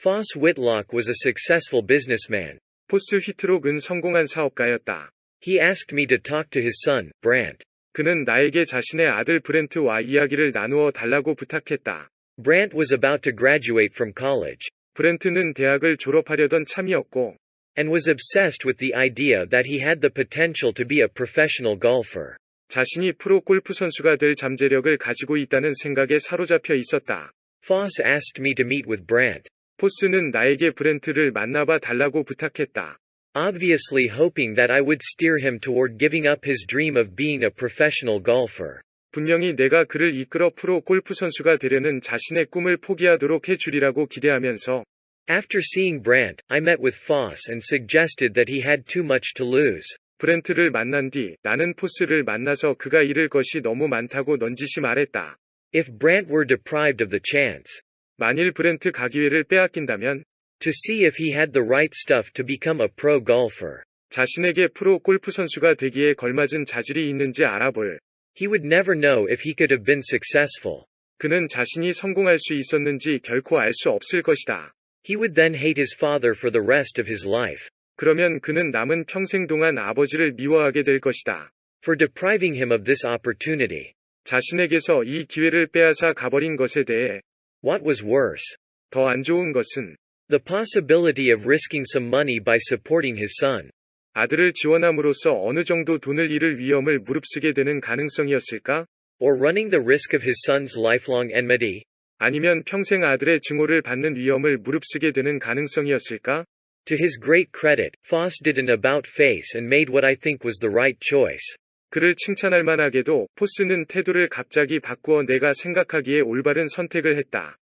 Foss Whitlock was a successful businessman. 포스 휘트록은 성공한 사업가였다. He asked me to talk to his son, Brant. 그는 나에게 자신의 아들 브렌트와 이야기를 나누어 달라고 부탁했다. Brant was about to graduate from college. 브렌트는 대학을 졸업하려던 참이었고, and was obsessed with the idea that he had the potential to be a professional golfer. 자신이 프로 골프 선수가 될 잠재력을 가지고 있다는 생각에 사로잡혀 있었다. Foss asked me to meet with Brant. 포스는 나에게 브렌트를 만나봐 달라고 부탁했다. Obviously hoping that I would steer him toward giving up his dream of being a professional golfer. 분명히 내가 그를 이끌어 프로 골프 선수가 되려는 자신의 꿈을 포기하도록 해주리라고 기대하면서, After seeing Brant, I met with Foss and suggested that he had too much to lose. 브렌트를 만난 뒤 나는 포스를 만나서 그가 잃을 것이 너무 많다고 넌지시 말했다. If Brant were deprived of the chance 만일 브렌트가 기회를 빼앗긴다면 to see if he had the right stuff to become a pro golfer, 자신에게 프로 골프 선수가 되기에 걸맞은 자질이 있는지 알아볼. he would never know if he could have been successful. 그는 자신이 성공할 수 있었는지 결코 알 수 없을 것이다. He would then hate his father for the rest of his life. 그러면 그는 남은 평생 동안 아버지를 미워하게 될 것이다. For depriving him of this opportunity. 자신에게서 이 기회를 빼앗아 가버린 것에 대해 What was worse? 더 안 좋은 것은 The possibility of risking some money by supporting his son. 아들을 지원함으로써 어느 정도 돈을 잃을 위험을 무릅쓰게 되는 가능성이었을까? Or running the risk of his son's lifelong enmity. 아니면 평생 아들의 증오를 받는 위험을 무릅쓰게 되는 가능성이었을까? To his great credit, Foss did an about-face and made what I think was the right choice. 그를 칭찬할 만하게도 포스는 태도를 갑자기 바꾸어 내가 생각하기에 올바른 선택을 했다.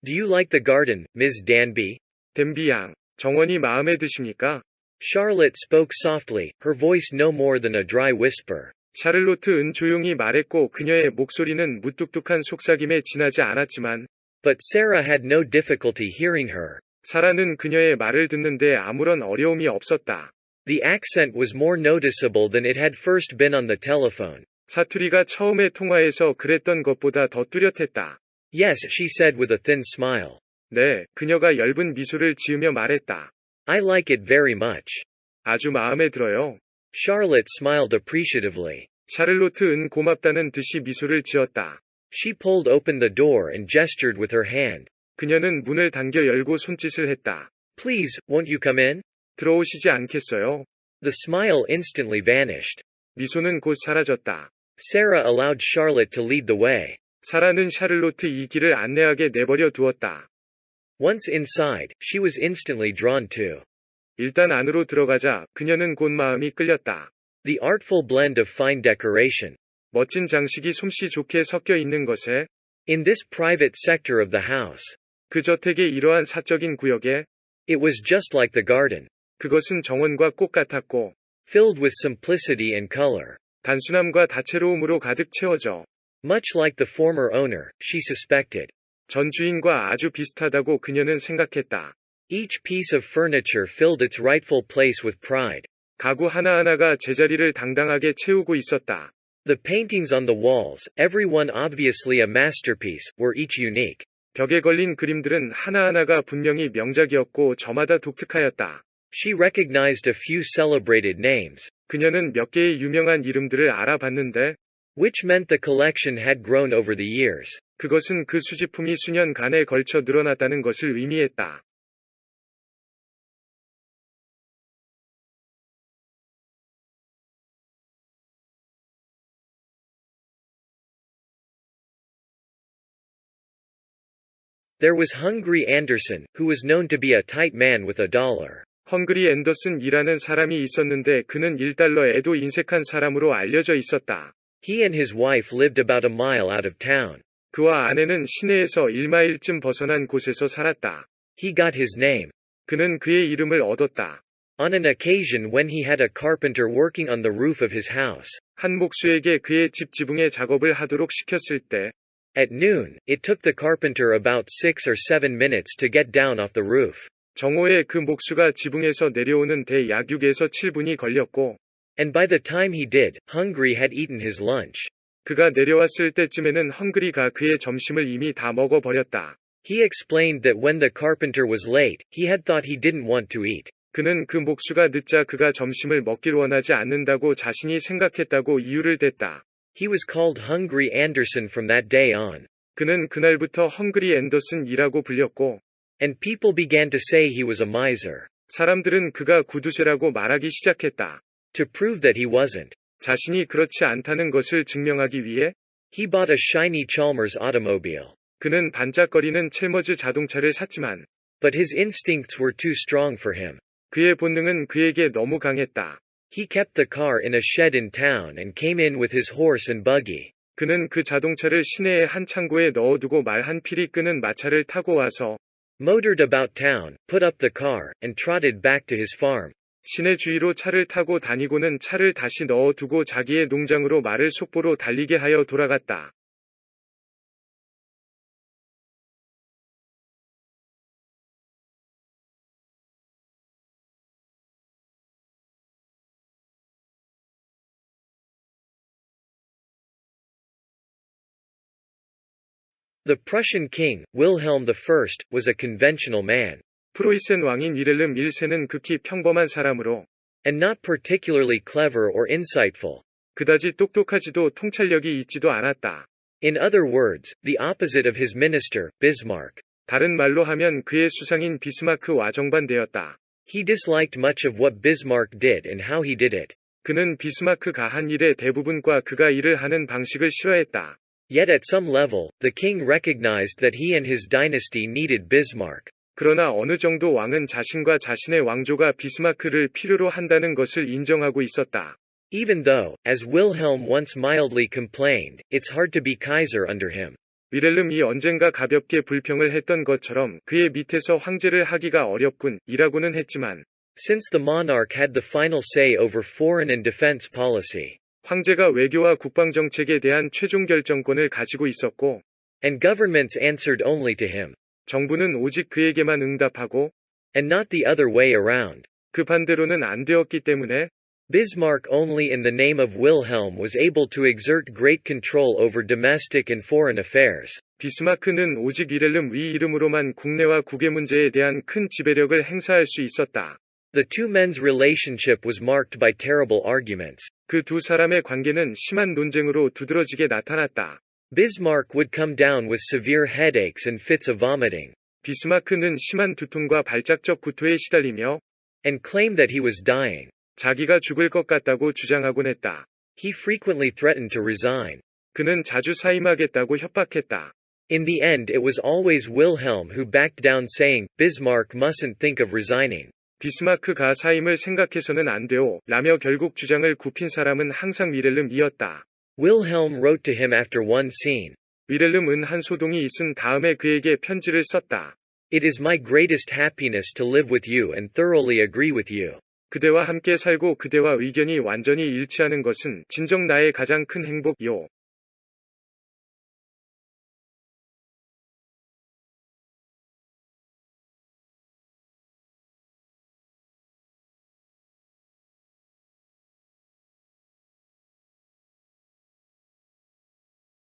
Do you like the garden, Ms. Danby? 댄비 양, 정원이 마음에 드십니까? Charlotte spoke softly, her voice no more than a dry whisper. 샤를로트은 조용히 말했고 그녀의 목소리는 무뚝뚝한 속삭임에 지나지 않았지만, But Sarah had no difficulty hearing her. 사라는 그녀의 말을 듣는데 아무런 어려움이 없었다. The accent was more noticeable than it had first been on the telephone. 사투리가 처음에 통화에서 그랬던 것보다 더 뚜렷했다. Yes, she said with a thin smile. 네, 그녀가 엷은 미소를 지으며 말했다. I like it very much. 아주 마음에 들어요. Charlotte smiled appreciatively. 샤를로트은 고맙다는 듯이 미소를 지었다. She pulled open the door and gestured with her hand. 그녀는 문을 당겨 열고 손짓을 했다. Please, won't you come in? 들어오시지 않겠어요? The smile instantly vanished. 미소는 곧 사라졌다. Sarah allowed Charlotte to lead the way. 사라는 샤를로트 이 길을 안내하게 내버려 두었다. Once inside, she was instantly drawn to. 일단 안으로 들어가자 그녀는 곧 마음이 끌렸다. The artful blend of fine decoration. 멋진 장식이 솜씨 좋게 섞여 있는 것에 In this private sector of the house. 그 저택의 이러한 사적인 구역에 It was just like the garden. 그것은 정원과 꽃 같았고 Filled with simplicity and color. 단순함과 다채로움으로 가득 채워져 Much like the former owner, she suspected. 전 주인과 아주 비슷하다고 그녀는 생각했다. Each piece of furniture filled its rightful place with pride. 가구 하나하나가 제자리를 당당하게 채우고 있었다. The paintings on the walls, every one obviously a masterpiece, were each unique. 벽에 걸린 그림들은 하나하나가 분명히 명작이었고 저마다 독특하였다. She recognized a few celebrated names. 그녀는 몇 개의 유명한 이름들을 알아봤는데, Which meant the collection had grown over the years. 그것은 그 수집품이 수년간에 걸쳐 늘어났다는 것을 의미했다. There was Hungry Anderson, who was known to be a tight man with $1. 헝그리 앤더슨이라는 사람이 있었는데 그는 1달러에도 인색한 사람으로 알려져 있었다. He and his wife lived about a mile out of town. 그와 아내는 시내에서 1마일쯤 벗어난 곳에서 살았다. He got his name. 그는 그의 이름을 얻었다. On an occasion when he had a carpenter working on the roof of his house. 한 목수에게 그의 집 지붕의 작업을 하도록 시켰을 때, At noon, it took the carpenter about 6 or 7 minutes to get down off the roof. 정오에 그 목수가 지붕에서 내려오는 데 약 6에서 7분이 걸렸고, and by the time he did, Hungry had eaten his lunch. 그가 내려왔을 때쯤에는 헝그리가 그의 점심을 이미 다 먹어버렸다. He explained that when the carpenter was late, he had thought he didn't want to eat. 그는 그 목수가 늦자 그가 점심을 먹길 원하지 않는다고 자신이 생각했다고 이유를 댔다. He was called Hungry Anderson from that day on. 그는 그날부터 헝그리 앤더슨이라고 불렸고, And people began to say he was a miser. 사람들은 그가 구두쇠라고 말하기 시작했다. To prove that he wasn't, 자신이 그렇지 않다는 것을 증명하기 위해 he bought a shiny Chalmers automobile. 그는 반짝거리는 첼머즈 자동차를 샀지만 But his instincts were too strong for him. 그의 본능은 그에게 너무 강했다. He kept the car in a shed in town and came in with his horse and buggy. 그는 그 자동차를 시내의 한 창고에 넣어두고 말 한 필이 끄는 마차를 타고 와서 Motored about town, put up the car, and trotted back to his farm. 시내 주위로 차를 타고 다니고는 차를 다시 넣어두고 자기의 농장으로 말을 속보로 달리게 하여 돌아갔다. The Prussian king, Wilhelm I, was a conventional man, 프로이센 왕인 위렐름 1세는 극히 평범한 사람으로 and not particularly clever or insightful. 그다지 똑똑하지도 통찰력이 있지도 않았다. In other words, the opposite of his minister, Bismarck. 다른 말로 하면 그의 수상인 비스마크와 정반대였다. He disliked much of what Bismarck did and how he did it. 그는 비스마크가 한 일의 대부분과 그가 일을 하는 방식을 싫어했다. Yet at some level, the king recognized that he and his dynasty needed Bismarck. 그러나 어느 정도 왕은 자신과 자신의 왕조가 비스마크를 필요로 한다는 것을 인정하고 있었다. Even though, as Wilhelm once mildly complained, it's hard to be Kaiser under him. 위렐름이 언젠가 가볍게 불평을 했던 것처럼 그의 밑에서 황제를 하기가 어렵군, 이라고는 했지만, Since the monarch had the final say over foreign and defense policy, 황제가 외교와 국방정책에 대한 최종 결정권을 가지고 있었고, and governments answered only to him, 정부는 오직 그에게만 응답하고, and not the other way around. 그 반대로는 안 되었기 때문에, Bismarck only in the name of Wilhelm was able to exert great control over domestic and foreign affairs. 비스마크는 오직 위렐름 위 이름으로만 국내와 국외 문제에 대한 큰 지배력을 행사할 수 있었다. The two men's relationship was marked by terrible arguments. 그 두 사람의 관계는 심한 논쟁으로 두드러지게 나타났다. Bismarck would come down with severe headaches and fits of vomiting, 비스마크는 심한 두통과 발작적 구토에 시달리며 and claimed that he was dying. 자기가 죽을 것 같다고 주장하곤 했다. He frequently threatened to resign. 그는 자주 사임하겠다고 협박했다. In the end, it was always Wilhelm who backed down, saying, Bismarck mustn't think of resigning. 비스마크가 사임을 생각해서는 안 돼요, 라며 결국 주장을 굽힌 사람은 항상 위렐름이었다. Wilhelm wrote to him after one scene. 위렐름은 한 소동이 있은 다음에 그에게 편지를 썼다. It is my greatest happiness to live with you and thoroughly agree with you. 그대와 함께 살고 그대와 의견이 완전히 일치하는 것은 진정 나의 가장 큰 행복이요.